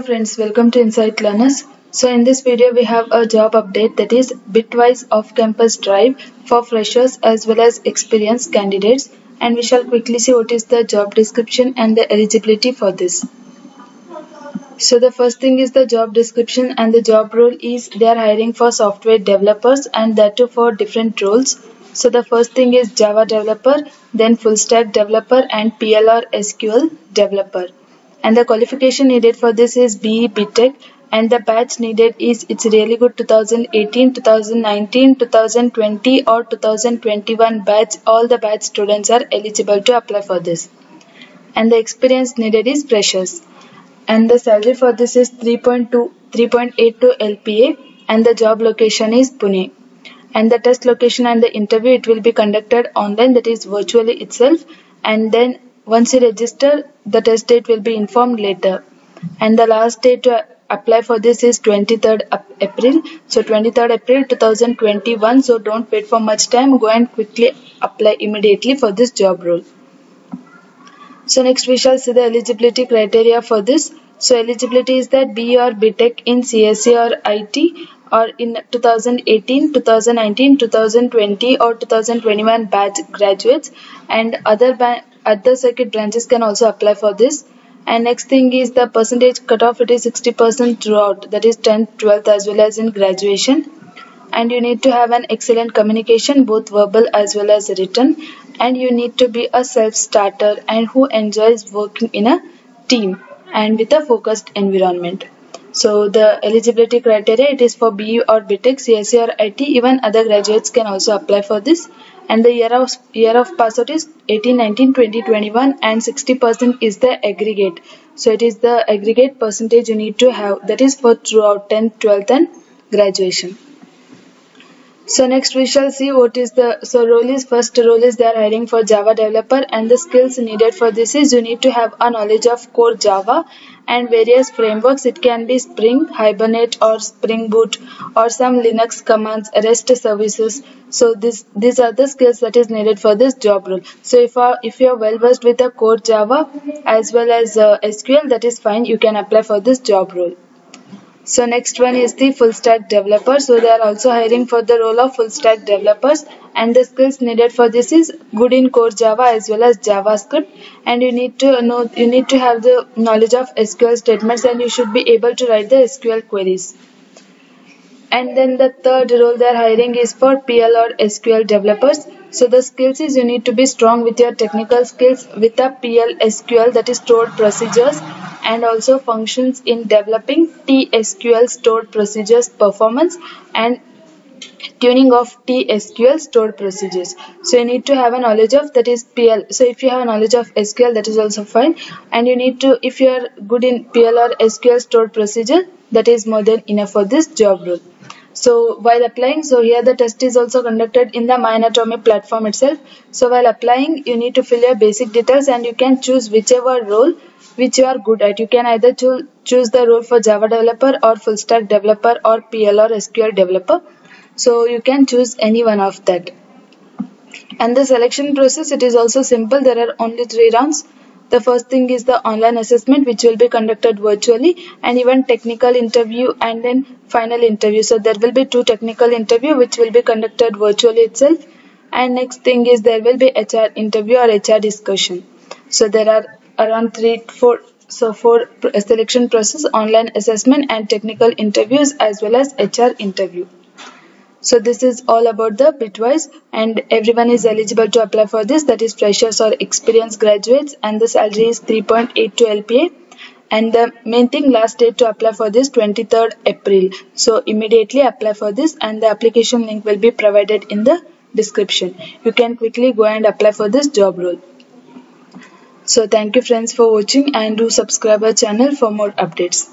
Friends, welcome to Insight Learners. So in this video we have a job update, that is Bitwise off-campus drive for freshers as well as experienced candidates, and we shall quickly see what is the job description and the eligibility for this. So the first thing is the job description, and the job role is they are hiring for software developers, and that too for different roles. So the first thing is Java developer, then full stack developer and PL or SQL developer. And the qualification needed for this is BE BTech, and the batch needed is it's really good 2018, 2019, 2020 or 2021 batch. All the batch students are eligible to apply for this. And the experience needed is freshers. And the salary for this is 3.82 LPA, and the job location is Pune. And the test location and the interview, it will be conducted online, that is virtually itself, and then once you register, the test date will be informed later. And the last date to apply for this is 23rd April. So 23rd April 2021. So don't wait for much time. Go and quickly apply immediately for this job role. So next we shall see the eligibility criteria for this. So eligibility is that BE or BTech in CSE or IT or in 2018, 2019, 2020 or 2021 batch graduates, and other circuit branches can also apply for this. And next thing is the percentage cutoff, it is 60% throughout, that is 10th, 12th as well as in graduation. And you need to have an excellent communication, both verbal as well as written, and you need to be a self-starter and who enjoys working in a team and with a focused environment. So the eligibility criteria, it is for BE or BTech, CSE or IT, even other graduates can also apply for this. And the year of pass out is 18, 19, 20, 21, and 60% is the aggregate. So it is the aggregate percentage you need to have, that is for throughout 10th, 12th and graduation. So next we shall see what is the first role is they are hiring for Java developer, and the skills needed for this is you need to have a knowledge of core Java and various frameworks. It can be Spring, Hibernate or Spring Boot or some Linux commands, REST services. So these are the skills that is needed for this job role. So if you are well versed with the core Java as well as SQL, that is fine, you can apply for this job role. So next one is the full stack developer. So they are also hiring for the role of full stack developers, and the skills needed for this is good in core Java as well as JavaScript, and you need to have the knowledge of SQL statements, and you should be able to write the SQL queries. And then the third role they are hiring is for PL or SQL developers. So the skills is you need to be strong with your technical skills with a PL SQL, that is stored procedures, and also functions in developing TSQL stored procedures performance and tuning of TSQL stored procedures. So you need to have a knowledge of that is PL. So if you have a knowledge of SQL, that is also fine, and you need to, if you are good in PL or SQL stored procedure, that is more than enough for this job role. So while applying, so here the test is also conducted in the MyAnatomy platform itself. So while applying, you need to fill your basic details, and you can choose whichever role which you are good at. You can either choose the role for Java developer or full stack developer or PL or SQL developer. So you can choose any one of that. And the selection process, it is also simple. There are only 3 rounds. The first thing is the online assessment, which will be conducted virtually, and even technical interview and then final interview. So there will be 2 technical interview which will be conducted virtually itself. And next thing is there will be HR interview or HR discussion. So there are around 4 selection process: online assessment and technical interviews as well as HR interview. So this is all about the Bitwise, and everyone is eligible to apply for this, that is freshers or experienced graduates, and the salary is 3.82 LPA. And the main thing, last date to apply for this 23rd April. So immediately apply for this, and the application link will be provided in the description. You can quickly go and apply for this job role. So thank you friends for watching, and do subscribe our channel for more updates.